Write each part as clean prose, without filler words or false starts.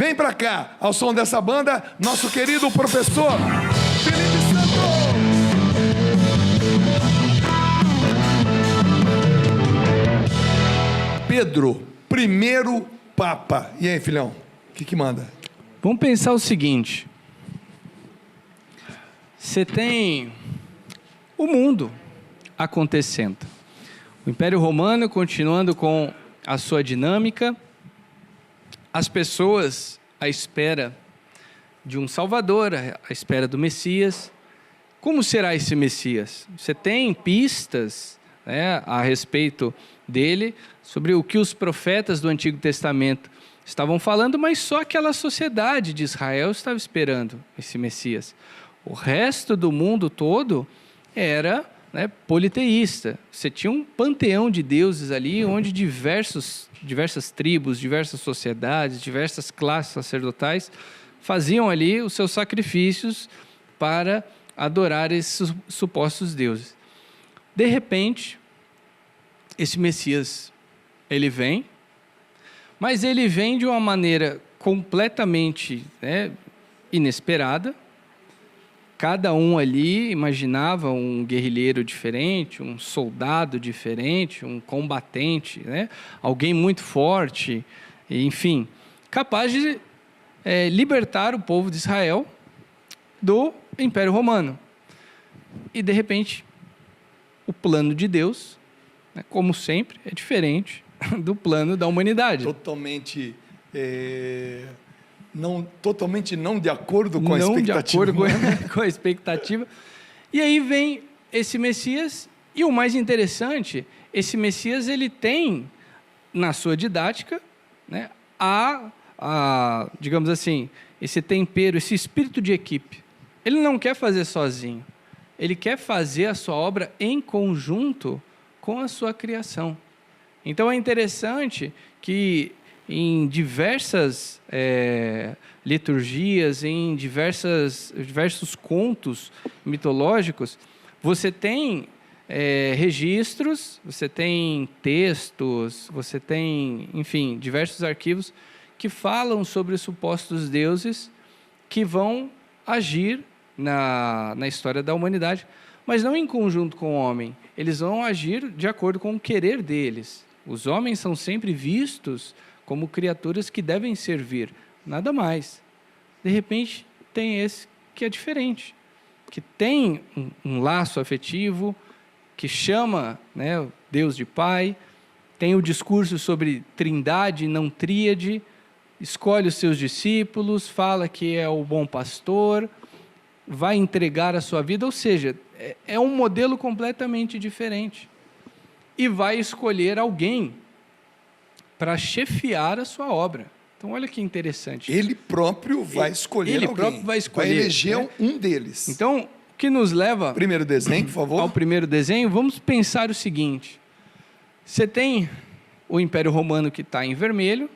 Vem pra cá, ao som dessa banda, nosso querido professor Felipe Santos. Pedro, primeiro Papa. E aí, filhão, o que manda? Vamos pensar o seguinte. Você tem o mundo acontecendo. O Império Romano continuando com a sua dinâmica. As pessoas à espera de um Salvador, à espera do Messias. Como será esse Messias? Você tem pistas, né, a respeito dele, sobre o que os profetas do Antigo Testamento estavam falando, mas só aquela sociedade de Israel estava esperando esse Messias. O resto do mundo todo era, né, politeísta. Você tinha um panteão de deuses ali, onde diversas tribos, diversas sociedades, diversas classes sacerdotais faziam ali os seus sacrifícios para adorar esses supostos deuses. De repente, esse Messias, ele vem, mas ele vem de uma maneira completamente, né, inesperada. Cada um ali imaginava um guerrilheiro diferente, um soldado diferente, um combatente, né? Alguém muito forte, enfim, capaz de libertar o povo de Israel do Império Romano. E, de repente, o plano de Deus, né, como sempre, é diferente do plano da humanidade. Totalmente não de acordo com a expectativa. Não de acordo com a expectativa. E aí vem esse Messias, e o mais interessante, esse Messias ele tem na sua didática, né, digamos assim, esse tempero, esse espírito de equipe. Ele não quer fazer sozinho, ele quer fazer a sua obra em conjunto com a sua criação. Então é interessante que em diversas liturgias, em diversos contos mitológicos, você tem registros, você tem textos, você tem, enfim, diversos arquivos que falam sobre os supostos deuses que vão agir na história da humanidade, mas não em conjunto com o homem. Eles vão agir de acordo com o querer deles. Os homens são sempre vistos como criaturas que devem servir, nada mais. De repente, tem esse que é diferente, que tem um laço afetivo, que chama, né, Deus de Pai, tem o discurso sobre trindade e não tríade, escolhe os seus discípulos, fala que é o bom pastor, vai entregar a sua vida, ou seja, é um modelo completamente diferente. E vai escolher alguém para chefiar a sua obra. Então, olha que interessante. Ele próprio vai escolher alguém. Ele próprio vai eleger, né, um deles. Então, o que nos leva... Primeiro desenho, por favor. Ao primeiro desenho, vamos pensar o seguinte. Você tem o Império Romano que está em vermelho.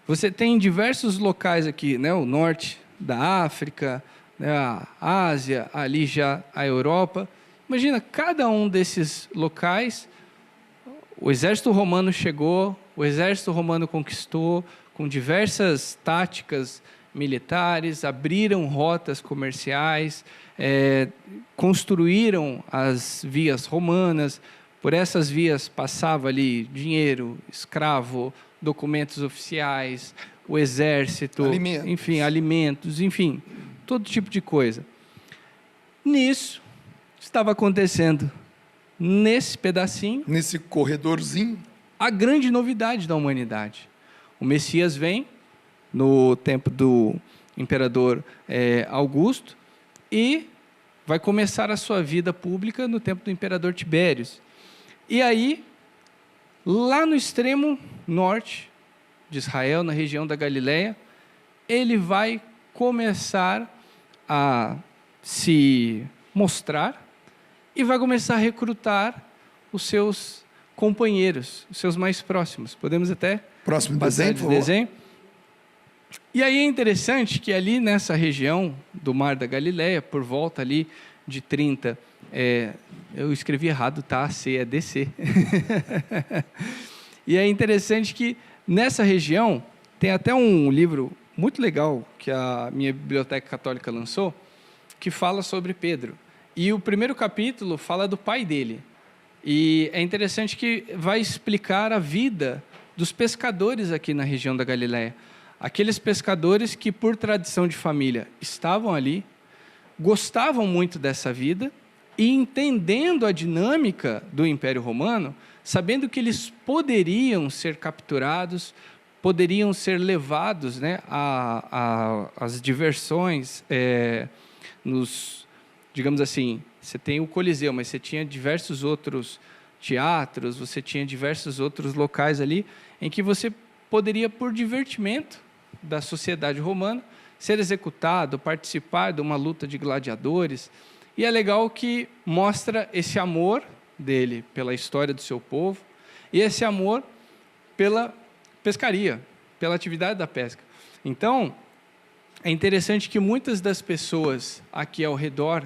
Você tem diversos locais aqui, né, o norte da África, né, a Ásia, ali já a Europa. Imagina, cada um desses locais, o exército romano chegou, o exército romano conquistou, com diversas táticas militares, abriram rotas comerciais, construíram as vias romanas. Por essas vias passava ali dinheiro, escravo, documentos oficiais, o exército, alimentos, enfim, todo tipo de coisa. Nisso, estava acontecendo, nesse pedacinho, nesse corredorzinho, a grande novidade da humanidade. O Messias vem no tempo do imperador Augusto e vai começar a sua vida pública no tempo do imperador Tibérios. E aí, lá no extremo norte de Israel, na região da Galileia, ele vai começar a se mostrar e vai começar a recrutar os seus companheiros, os seus mais próximos. Podemos até próximo desenho, por favor. Desenho. E aí é interessante que ali nessa região do Mar da Galileia, por volta ali de 30, eu escrevi errado, tá? C é DC. E é interessante que nessa região Tem até um livro muito legal que a minha biblioteca católica lançou, que fala sobre Pedro. E o primeiro capítulo fala do pai dele. E é interessante que vai explicar a vida dos pescadores aqui na região da Galileia. Aqueles pescadores que, por tradição de família, estavam ali, gostavam muito dessa vida e, entendendo a dinâmica do Império Romano, sabendo que eles poderiam ser capturados, poderiam ser levados, né, às diversões, digamos assim, você tem o Coliseu, mas você tinha diversos outros teatros, você tinha diversos outros locais ali, em que você poderia, por divertimento da sociedade romana, ser executado, participar de uma luta de gladiadores. E é legal que mostra esse amor dele pela história do seu povo e esse amor pela pescaria, pela atividade da pesca. Então, é interessante que muitas das pessoas aqui ao redor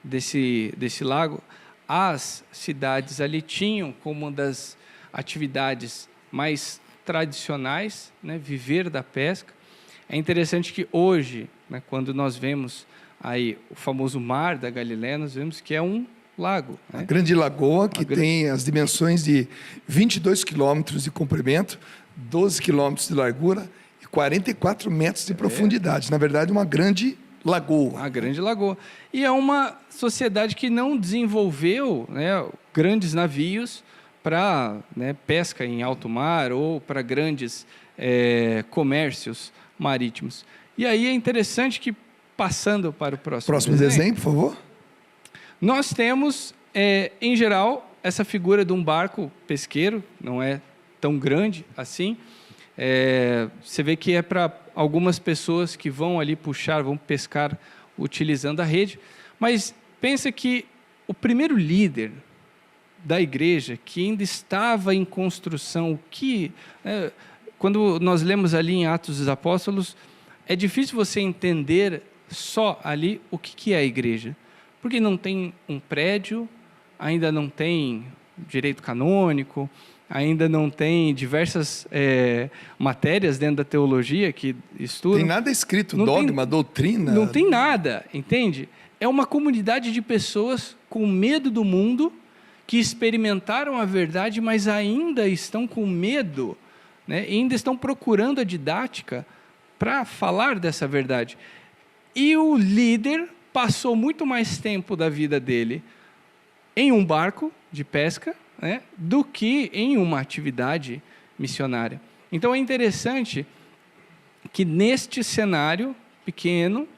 desse lago, as cidades ali tinham como uma das atividades mais tradicionais, né, viver da pesca. É interessante que hoje, né, quando nós vemos aí o famoso Mar da Galileia, nós vemos que é um lago. Né? A grande lagoa que tem as dimensões de 22 quilômetros de comprimento, 12 quilômetros de largura e 44 metros de profundidade. Na verdade, uma grande lagoa. Uma grande lagoa. E é uma sociedade que não desenvolveu, né, grandes navios para, né, pesca em alto mar ou para grandes comércios marítimos. E aí é interessante que, passando para o próximo desenho, por favor. Nós temos, em geral, essa figura de um barco pesqueiro, não é tão grande assim. Você vê que é para algumas pessoas que vão ali puxar, vão pescar utilizando a rede. Mas pensa que o primeiro líder da igreja, que ainda estava em construção, quando nós lemos ali em Atos dos Apóstolos, é difícil você entender só ali o que é a igreja. Porque não tem um prédio, ainda não tem direito canônico, ainda não tem diversas matérias dentro da teologia que estudam. Tem nada escrito, dogma, doutrina. Não tem nada, entende? É uma comunidade de pessoas com medo do mundo, que experimentaram a verdade, mas ainda estão com medo, né? E ainda estão procurando a didática para falar dessa verdade. E o líder passou muito mais tempo da vida dele em um barco de pesca, né, do que em uma atividade missionária. Então é interessante que neste cenário pequeno,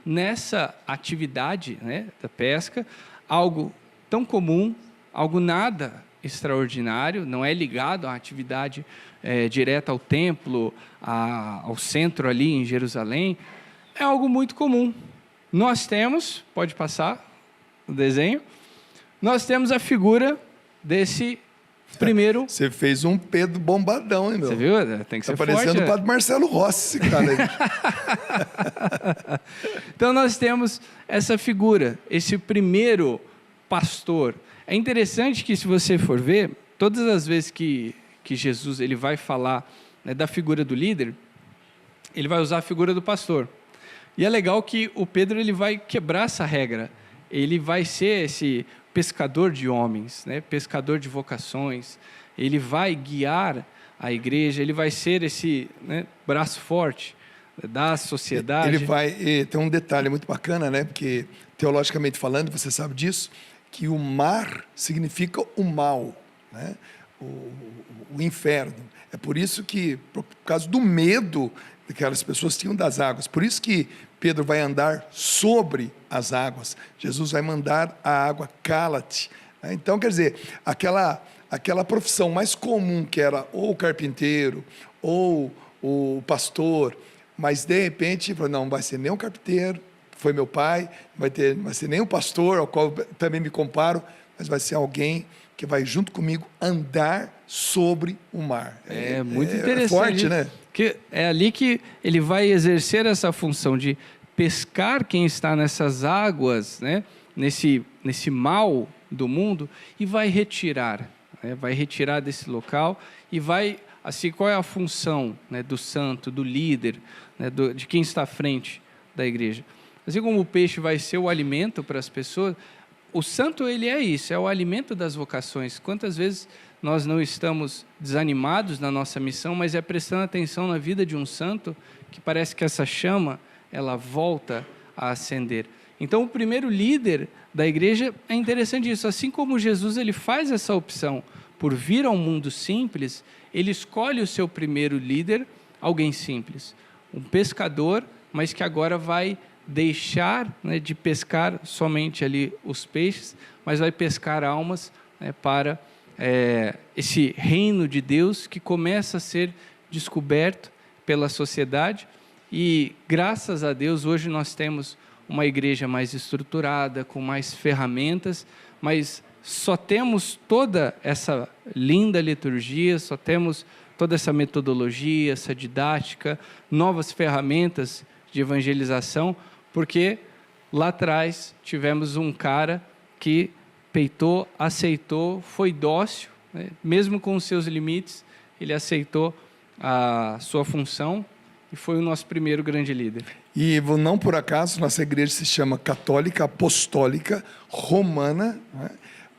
nessa atividade, né, da pesca, algo tão comum, algo nada extraordinário, não é ligado à atividade direta ao templo, ao centro ali em Jerusalém, é algo muito comum. Nós temos, pode passar o desenho, nós temos a figura desse primeiro... Você fez um Pedro bombadão, hein, meu? Você viu? Tem que ser forte. Tá parecendo o padre Marcelo Rossi, esse cara aí. Então, nós temos essa figura, esse primeiro pastor. É interessante que, se você for ver, todas as vezes que Jesus ele vai falar, né, da figura do líder, ele vai usar a figura do pastor. E é legal que o Pedro ele vai quebrar essa regra. Ele vai ser esse pescador de homens, né? Pescador de vocações. Ele vai guiar a igreja, ele vai ser esse, né, braço forte da sociedade. Ele vai... Tem um detalhe muito bacana, né? Porque, teologicamente falando, você sabe disso, que o mar significa o mal, né? O inferno. É por isso que, por causa do medo que aquelas pessoas tinham das águas, por isso que Pedro vai andar sobre as águas. Jesus vai mandar a água, cala-te. Então, quer dizer, aquela profissão mais comum, que era ou o carpinteiro, ou o pastor, mas de repente, falou, não vai ser nem um carpinteiro, foi meu pai, vai ser nem um pastor, ao qual eu também me comparo, mas vai ser alguém que vai junto comigo andar sobre o mar. É muito interessante. É forte, né? Que é ali que ele vai exercer essa função de pescar quem está nessas águas, né? nesse mal do mundo, e vai retirar, né? Vai retirar desse local e vai, assim, qual é a função, né, do santo, do líder, né, de quem está à frente da igreja? Assim como o peixe vai ser o alimento para as pessoas, o santo, ele é isso, é o alimento das vocações. Quantas vezes nós não estamos desanimados na nossa missão, mas é prestando atenção na vida de um santo que parece que essa chama, ela volta a acender. Então, o primeiro líder da igreja é interessante isso. Assim como Jesus ele faz essa opção por vir ao mundo simples, ele escolhe o seu primeiro líder, alguém simples. Um pescador, mas que agora vai deixar, né, de pescar somente ali os peixes, mas vai pescar almas, né, para esse reino de Deus que começa a ser descoberto pela sociedade. E graças a Deus hoje nós temos uma igreja mais estruturada, com mais ferramentas, mas só temos toda essa linda liturgia, só temos toda essa metodologia, essa didática, novas ferramentas de evangelização, porque lá atrás tivemos um cara que peitou, aceitou, foi dócil, né? Mesmo com os seus limites, ele aceitou a sua função e foi o nosso primeiro grande líder. E não por acaso nossa igreja se chama Católica Apostólica Romana, né?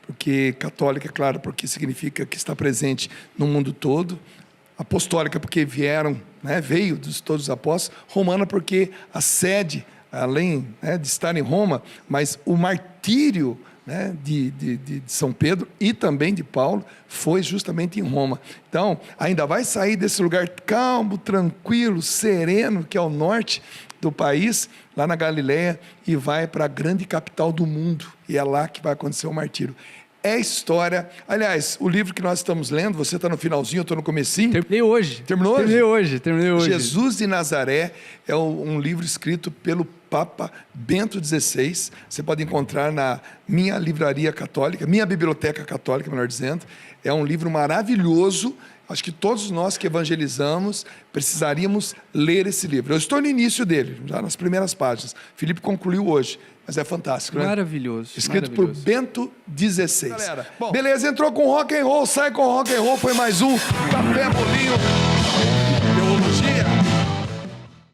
Porque católica, claro, porque significa que está presente no mundo todo. Apostólica porque veio de todos os apóstolos. Romana porque a sede, além, né, de estar em Roma, mas o martírio, né, de São Pedro e também de Paulo foi justamente em Roma. Então, ainda vai sair desse lugar calmo, tranquilo, sereno, que é o norte do país, lá na Galileia, e vai para a grande capital do mundo, e é lá que vai acontecer o martírio. É história. Aliás, o livro que nós estamos lendo, você está no finalzinho, eu estou no comecinho. Terminei hoje. Terminou hoje? Terminei hoje. Jesus de Nazaré é um livro escrito pelo Papa Bento XVI. Você pode encontrar na minha livraria católica, minha biblioteca católica, melhor dizendo. É um livro maravilhoso. Acho que todos nós que evangelizamos precisaríamos ler esse livro. Eu estou no início dele, já nas primeiras páginas. Felipe concluiu hoje, mas é fantástico, né? Maravilhoso. Escrito maravilhoso. por Bento XVI. Galera, beleza, entrou com rock and roll, sai com rock and roll, foi mais um Café Bolinho.